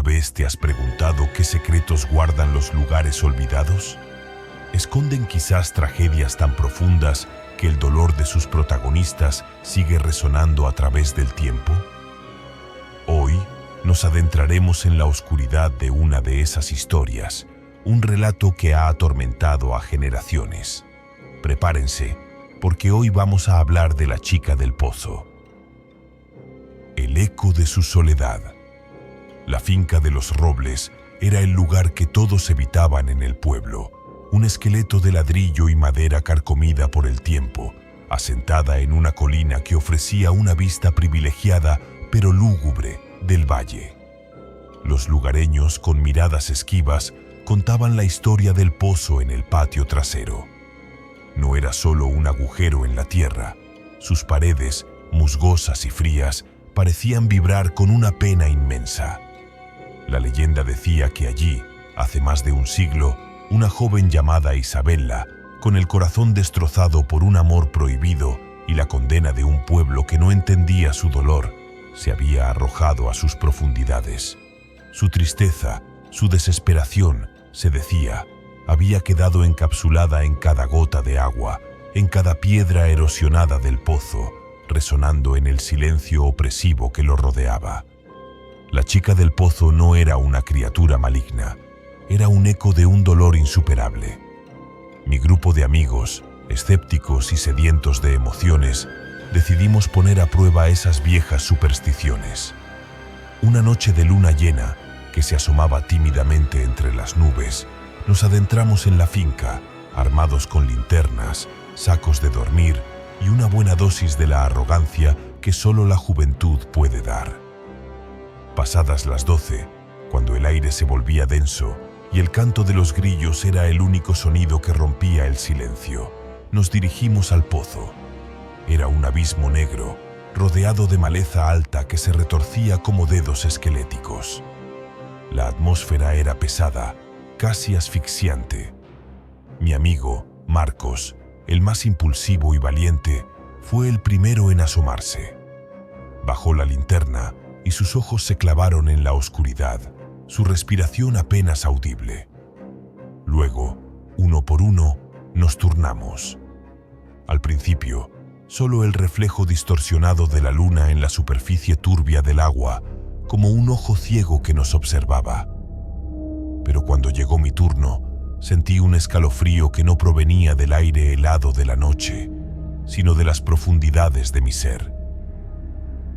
vez te has preguntado qué secretos guardan los lugares olvidados? ¿Esconden quizás tragedias tan profundas que el dolor de sus protagonistas sigue resonando a través del tiempo? Hoy nos adentraremos en la oscuridad de una de esas historias, un relato que ha atormentado a generaciones. Prepárense, porque hoy vamos a hablar de la chica del pozo. El eco de su soledad. La finca de los Robles era el lugar que todos evitaban en el pueblo, un esqueleto de ladrillo y madera carcomida por el tiempo, asentada en una colina que ofrecía una vista privilegiada pero lúgubre del valle. Los lugareños, con miradas esquivas, contaban la historia del pozo en el patio trasero. No era solo un agujero en la tierra. Sus paredes, musgosas y frías, parecían vibrar con una pena inmensa. La leyenda decía que allí, hace más de un siglo, una joven llamada Isabella, con el corazón destrozado por un amor prohibido y la condena de un pueblo que no entendía su dolor, se había arrojado a sus profundidades. Su tristeza, su desesperación, se decía, había quedado encapsulada en cada gota de agua, en cada piedra erosionada del pozo, resonando en el silencio opresivo que lo rodeaba. La chica del pozo no era una criatura maligna, era un eco de un dolor insuperable. Mi grupo de amigos, escépticos y sedientos de emociones, decidimos poner a prueba esas viejas supersticiones. Una noche de luna llena, que se asomaba tímidamente entre las nubes, nos adentramos en la finca, armados con linternas, sacos de dormir y una buena dosis de la arrogancia que solo la juventud puede dar. Pasadas las 12, cuando el aire se volvía denso y el canto de los grillos era el único sonido que rompía el silencio, nos dirigimos al pozo. Era un abismo negro, rodeado de maleza alta que se retorcía como dedos esqueléticos. La atmósfera era pesada, casi asfixiante. Mi amigo, Marcos, el más impulsivo y valiente, fue el primero en asomarse. Bajó la linterna y sus ojos se clavaron en la oscuridad, su respiración apenas audible. Luego, uno por uno, nos turnamos. Al principio, solo el reflejo distorsionado de la luna en la superficie turbia del agua, como un ojo ciego que nos observaba. Pero cuando llegó mi turno, sentí un escalofrío que no provenía del aire helado de la noche, sino de las profundidades de mi ser.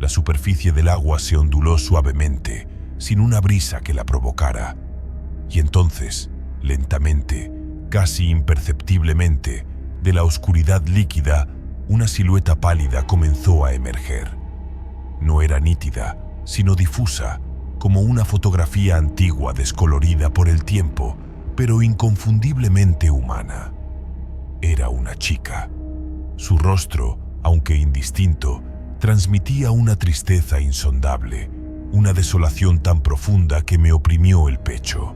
La superficie del agua se onduló suavemente, sin una brisa que la provocara. Y entonces, lentamente, casi imperceptiblemente, de la oscuridad líquida, una silueta pálida comenzó a emerger. No era nítida, sino difusa, como una fotografía antigua descolorida por el tiempo, pero inconfundiblemente humana. Era una chica. Su rostro, aunque indistinto, transmitía una tristeza insondable, una desolación tan profunda que me oprimió el pecho.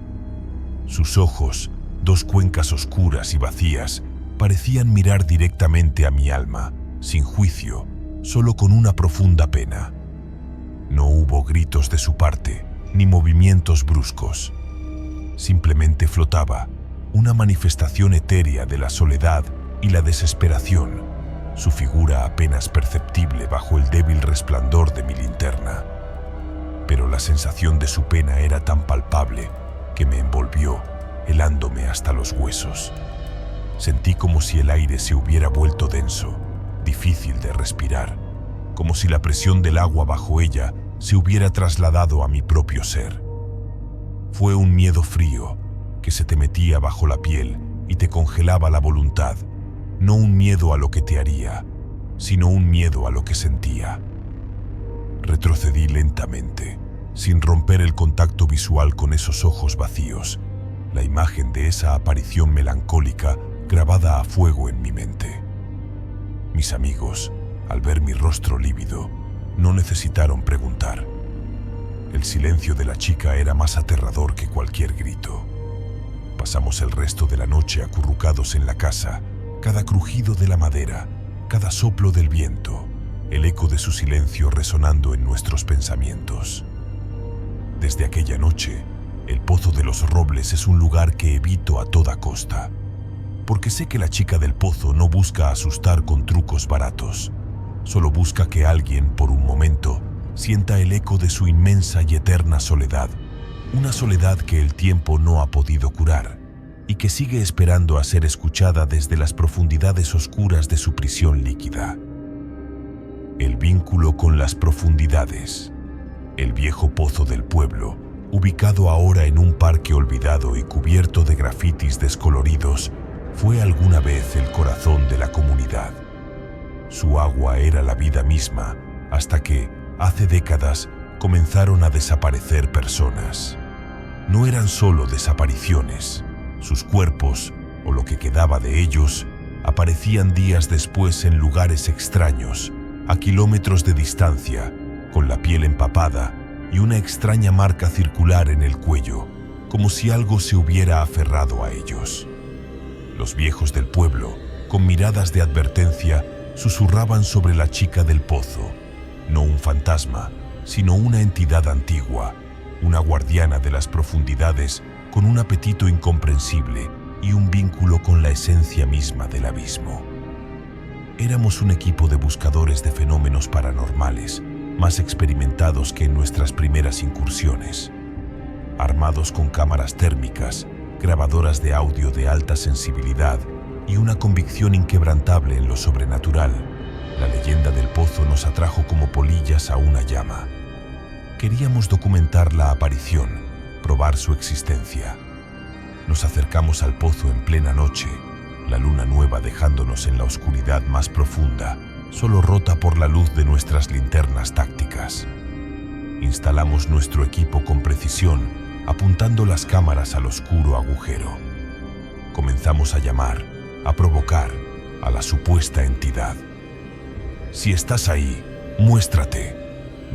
Sus ojos, dos cuencas oscuras y vacías, parecían mirar directamente a mi alma, sin juicio, solo con una profunda pena. No hubo gritos de su parte, ni movimientos bruscos. Simplemente flotaba, una manifestación etérea de la soledad y la desesperación, su figura apenas perceptible bajo el débil resplandor de mi linterna. Pero la sensación de su pena era tan palpable que me envolvió, helándome hasta los huesos. Sentí como si el aire se hubiera vuelto denso, difícil de respirar, como si la presión del agua bajo ella se hubiera trasladado a mi propio ser. Fue un miedo frío que se te metía bajo la piel y te congelaba la voluntad, no un miedo a lo que te haría, sino un miedo a lo que sentía. Retrocedí lentamente, sin romper el contacto visual con esos ojos vacíos, la imagen de esa aparición melancólica grabada a fuego en mi mente. Mis amigos, al ver mi rostro lívido, no necesitaron preguntar. El silencio de la chica era más aterrador que cualquier grito. Pasamos el resto de la noche acurrucados en la casa, cada crujido de la madera, cada soplo del viento, el eco de su silencio resonando en nuestros pensamientos. Desde aquella noche, el Pozo de los Robles es un lugar que evito a toda costa, porque sé que la chica del pozo no busca asustar con trucos baratos, solo busca que alguien, por un momento, sienta el eco de su inmensa y eterna soledad, una soledad que el tiempo no ha podido curar y que sigue esperando a ser escuchada desde las profundidades oscuras de su prisión líquida. El vínculo con las profundidades. El viejo pozo del pueblo, ubicado ahora en un parque olvidado y cubierto de grafitis descoloridos, fue alguna vez el corazón de la comunidad. Su agua era la vida misma, hasta que, hace décadas, comenzaron a desaparecer personas. No eran solo desapariciones. Sus cuerpos, o lo que quedaba de ellos, aparecían días después en lugares extraños, a kilómetros de distancia, con la piel empapada y una extraña marca circular en el cuello, como si algo se hubiera aferrado a ellos. Los viejos del pueblo, con miradas de advertencia, susurraban sobre la chica del pozo, no un fantasma, sino una entidad antigua, una guardiana de las profundidades con un apetito incomprensible y un vínculo con la esencia misma del abismo. Éramos un equipo de buscadores de fenómenos paranormales, más experimentados que en nuestras primeras incursiones. Armados con cámaras térmicas, grabadoras de audio de alta sensibilidad y una convicción inquebrantable en lo sobrenatural, la leyenda del pozo nos atrajo como polillas a una llama. Queríamos documentar la aparición, probar su existencia. Nos acercamos al pozo en plena noche, la luna nueva dejándonos en la oscuridad más profunda, solo rota por la luz de nuestras linternas tácticas. Instalamos nuestro equipo con precisión, apuntando las cámaras al oscuro agujero. Comenzamos a llamar, a provocar, a la supuesta entidad. «Si estás ahí, muéstrate»,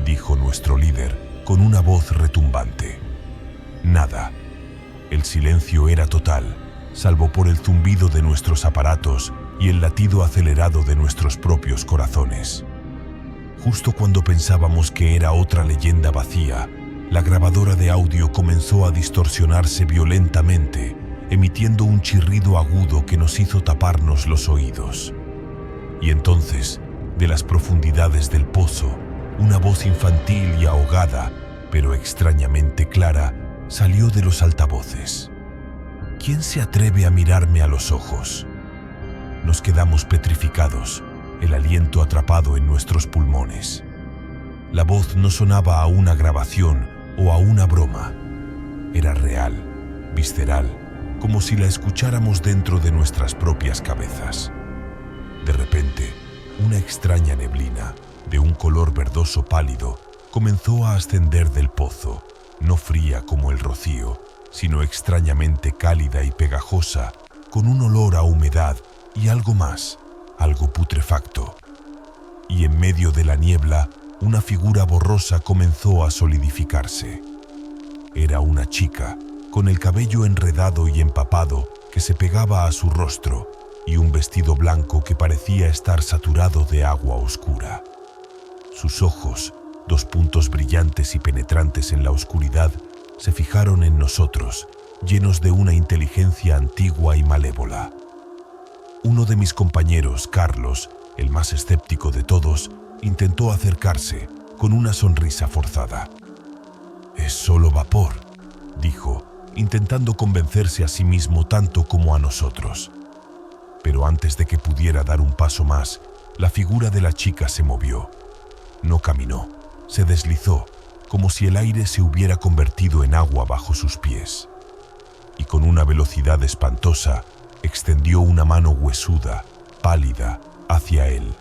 dijo nuestro líder con una voz retumbante. Nada. El silencio era total, salvo por el zumbido de nuestros aparatos y el latido acelerado de nuestros propios corazones. Justo cuando pensábamos que era otra leyenda vacía, la grabadora de audio comenzó a distorsionarse violentamente, emitiendo un chirrido agudo que nos hizo taparnos los oídos. Y entonces, de las profundidades del pozo, una voz infantil y ahogada, pero extrañamente clara, salió de los altavoces. ¿Quién se atreve a mirarme a los ojos? Nos quedamos petrificados, el aliento atrapado en nuestros pulmones. La voz no sonaba a una grabación o a una broma. Era real, visceral, como si la escucháramos dentro de nuestras propias cabezas. De repente, una extraña neblina, de un color verdoso pálido, comenzó a ascender del pozo, no fría como el rocío, sino extrañamente cálida y pegajosa, con un olor a humedad y algo más, algo putrefacto. Y en medio de la niebla, una figura borrosa comenzó a solidificarse. Era una chica, con el cabello enredado y empapado que se pegaba a su rostro, y un vestido blanco que parecía estar saturado de agua oscura. Sus ojos, dos puntos brillantes y penetrantes en la oscuridad, se fijaron en nosotros, llenos de una inteligencia antigua y malévola. Uno de mis compañeros, Carlos, el más escéptico de todos, intentó acercarse, con una sonrisa forzada. «Es solo vapor», dijo, intentando convencerse a sí mismo tanto como a nosotros. Pero antes de que pudiera dar un paso más, la figura de la chica se movió. No caminó, se deslizó, como si el aire se hubiera convertido en agua bajo sus pies. Y con una velocidad espantosa, extendió una mano huesuda, pálida, hacia él.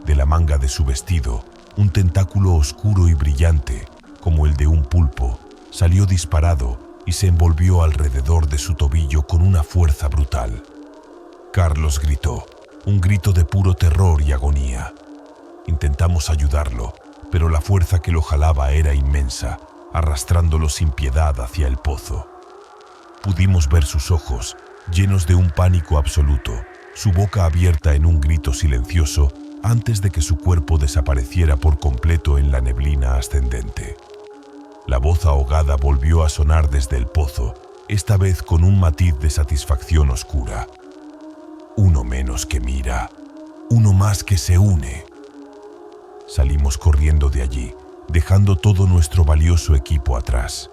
De la manga de su vestido, un tentáculo oscuro y brillante, como el de un pulpo, salió disparado y se envolvió alrededor de su tobillo con una fuerza brutal. Carlos gritó, un grito de puro terror y agonía. Intentamos ayudarlo, pero la fuerza que lo jalaba era inmensa, arrastrándolo sin piedad hacia el pozo. Pudimos ver sus ojos, llenos de un pánico absoluto, su boca abierta en un grito silencioso antes de que su cuerpo desapareciera por completo en la neblina ascendente. La voz ahogada volvió a sonar desde el pozo, esta vez con un matiz de satisfacción oscura. Uno menos que mira, uno más que se une. Salimos corriendo de allí, dejando todo nuestro valioso equipo atrás.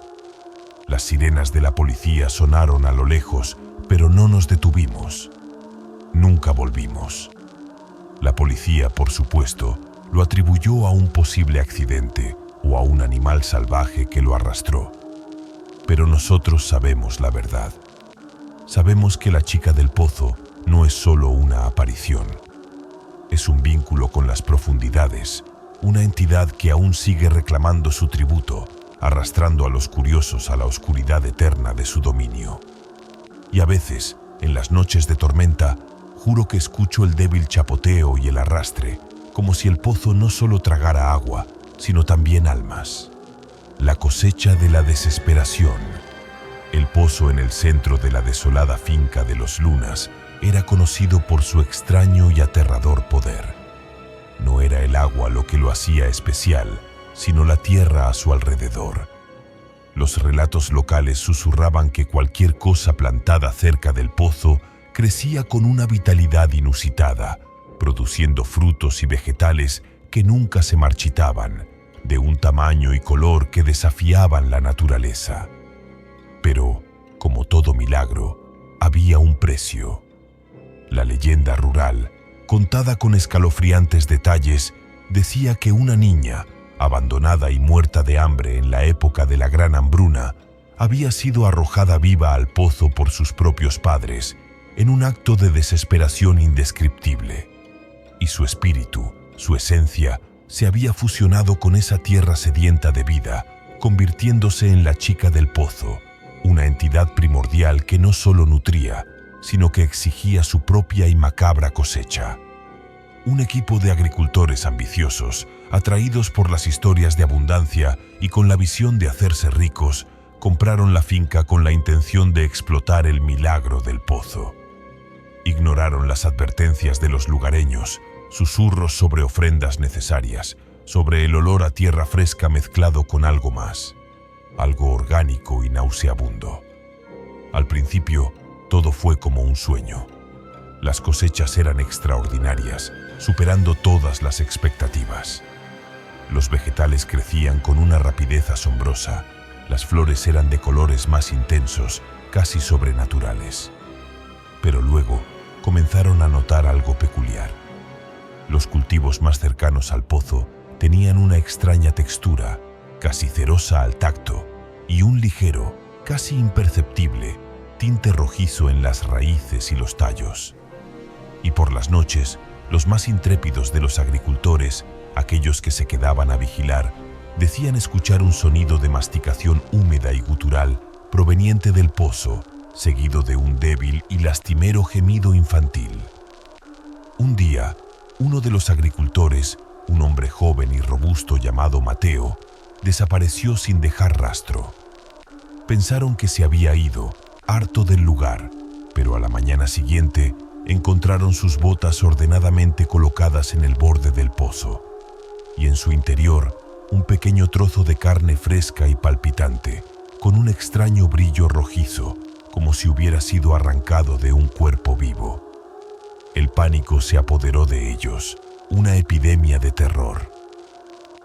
Las sirenas de la policía sonaron a lo lejos, pero no nos detuvimos. Nunca volvimos. La policía, por supuesto, lo atribuyó a un posible accidente o a un animal salvaje que lo arrastró. Pero nosotros sabemos la verdad. Sabemos que la chica del pozo no es solo una aparición. Es un vínculo con las profundidades, una entidad que aún sigue reclamando su tributo, arrastrando a los curiosos a la oscuridad eterna de su dominio. Y a veces, en las noches de tormenta, juro que escucho el débil chapoteo y el arrastre, como si el pozo no solo tragara agua, sino también almas. La cosecha de la desesperación. El pozo en el centro de la desolada finca de los Lunas era conocido por su extraño y aterrador poder. No era el agua lo que lo hacía especial, sino la tierra a su alrededor. Los relatos locales susurraban que cualquier cosa plantada cerca del pozo crecía con una vitalidad inusitada, produciendo frutos y vegetales que nunca se marchitaban, de un tamaño y color que desafiaban la naturaleza. Pero, como todo milagro, había un precio. La leyenda rural, contada con escalofriantes detalles, decía que una niña, abandonada y muerta de hambre en la época de la Gran Hambruna, había sido arrojada viva al pozo por sus propios padres, en un acto de desesperación indescriptible. Y su espíritu, su esencia, se había fusionado con esa tierra sedienta de vida, convirtiéndose en la chica del pozo, una entidad primordial que no solo nutría, sino que exigía su propia y macabra cosecha. Un equipo de agricultores ambiciosos, atraídos por las historias de abundancia y con la visión de hacerse ricos, compraron la finca con la intención de explotar el milagro del pozo. Ignoraron las advertencias de los lugareños, susurros sobre ofrendas necesarias, sobre el olor a tierra fresca mezclado con algo más, algo orgánico y nauseabundo. Al principio, todo fue como un sueño. Las cosechas eran extraordinarias, superando todas las expectativas. Los vegetales crecían con una rapidez asombrosa, las flores eran de colores más intensos, casi sobrenaturales. Pero luego comenzaron a notar algo peculiar. Los cultivos más cercanos al pozo tenían una extraña textura, casi cerosa al tacto, y un ligero, casi imperceptible, tinte rojizo en las raíces y los tallos. Y por las noches, los más intrépidos de los agricultores, aquellos que se quedaban a vigilar, decían escuchar un sonido de masticación húmeda y gutural proveniente del pozo, seguido de un débil y lastimero gemido infantil. Un día, uno de los agricultores, un hombre joven y robusto llamado Mateo, desapareció sin dejar rastro. Pensaron que se había ido, harto del lugar, pero a la mañana siguiente encontraron sus botas ordenadamente colocadas en el borde del pozo, y en su interior un pequeño trozo de carne fresca y palpitante, con un extraño brillo rojizo, como si hubiera sido arrancado de un cuerpo vivo. El pánico se apoderó de ellos, una epidemia de terror.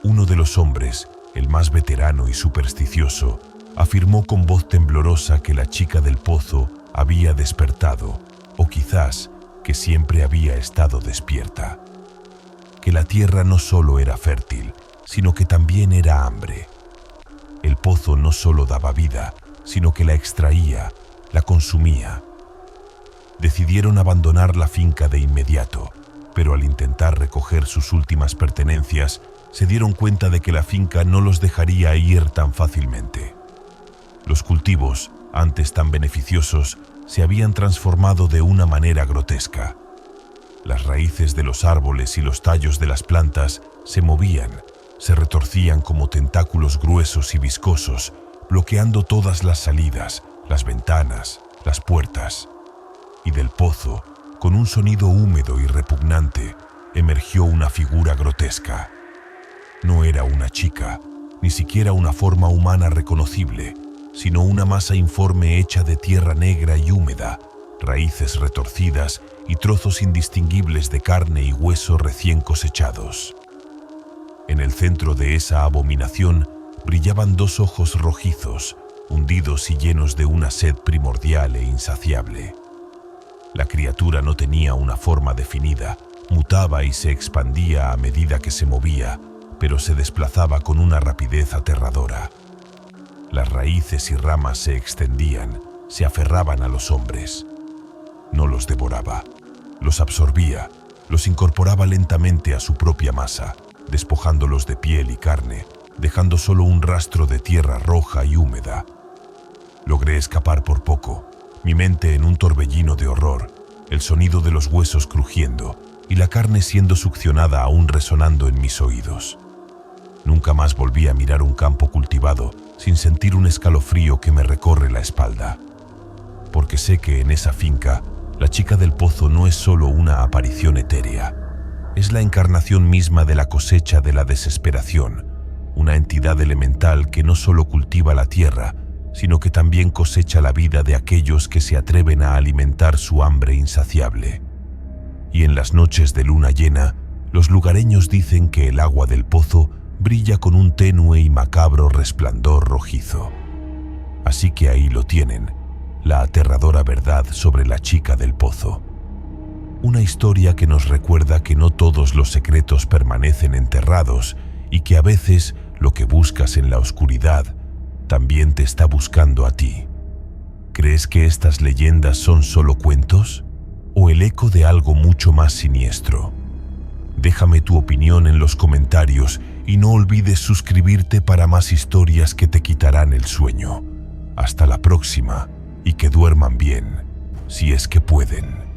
Uno de los hombres, el más veterano y supersticioso, afirmó con voz temblorosa que la chica del pozo había despertado, o quizás que siempre había estado despierta. Que la tierra no solo era fértil, sino que también era hambre. El pozo no solo daba vida, sino que la extraía, la consumía. Decidieron abandonar la finca de inmediato, pero al intentar recoger sus últimas pertenencias, se dieron cuenta de que la finca no los dejaría ir tan fácilmente. Los cultivos, antes tan beneficiosos, se habían transformado de una manera grotesca. Las raíces de los árboles y los tallos de las plantas se movían, se retorcían como tentáculos gruesos y viscosos, bloqueando todas las salidas, las ventanas, las puertas. Y del pozo, con un sonido húmedo y repugnante, emergió una figura grotesca. No era una chica, ni siquiera una forma humana reconocible, sino una masa informe hecha de tierra negra y húmeda, raíces retorcidas y trozos indistinguibles de carne y hueso recién cosechados. En el centro de esa abominación brillaban dos ojos rojizos, hundidos y llenos de una sed primordial e insaciable. La criatura no tenía una forma definida, mutaba y se expandía a medida que se movía, pero se desplazaba con una rapidez aterradora. Las raíces y ramas se extendían, se aferraban a los hombres. No los devoraba, los absorbía, los incorporaba lentamente a su propia masa, despojándolos de piel y carne, dejando solo un rastro de tierra roja y húmeda. Logré escapar por poco, mi mente en un torbellino de horror, el sonido de los huesos crujiendo y la carne siendo succionada aún resonando en mis oídos. Nunca más volví a mirar un campo cultivado sin sentir un escalofrío que me recorre la espalda. Porque sé que en esa finca, la chica del pozo no es solo una aparición etérea. Es la encarnación misma de la cosecha de la desesperación, una entidad elemental que no solo cultiva la tierra, sino que también cosecha la vida de aquellos que se atreven a alimentar su hambre insaciable. Y en las noches de luna llena, los lugareños dicen que el agua del pozo brilla con un tenue y macabro resplandor rojizo. Así que ahí lo tienen, la aterradora verdad sobre la chica del pozo. Una historia que nos recuerda que no todos los secretos permanecen enterrados y que a veces lo que buscas en la oscuridad también te está buscando a ti. ¿Crees que estas leyendas son solo cuentos o el eco de algo mucho más siniestro? Déjame tu opinión en los comentarios y no olvides suscribirte para más historias que te quitarán el sueño. Hasta la próxima y que duerman bien, si es que pueden.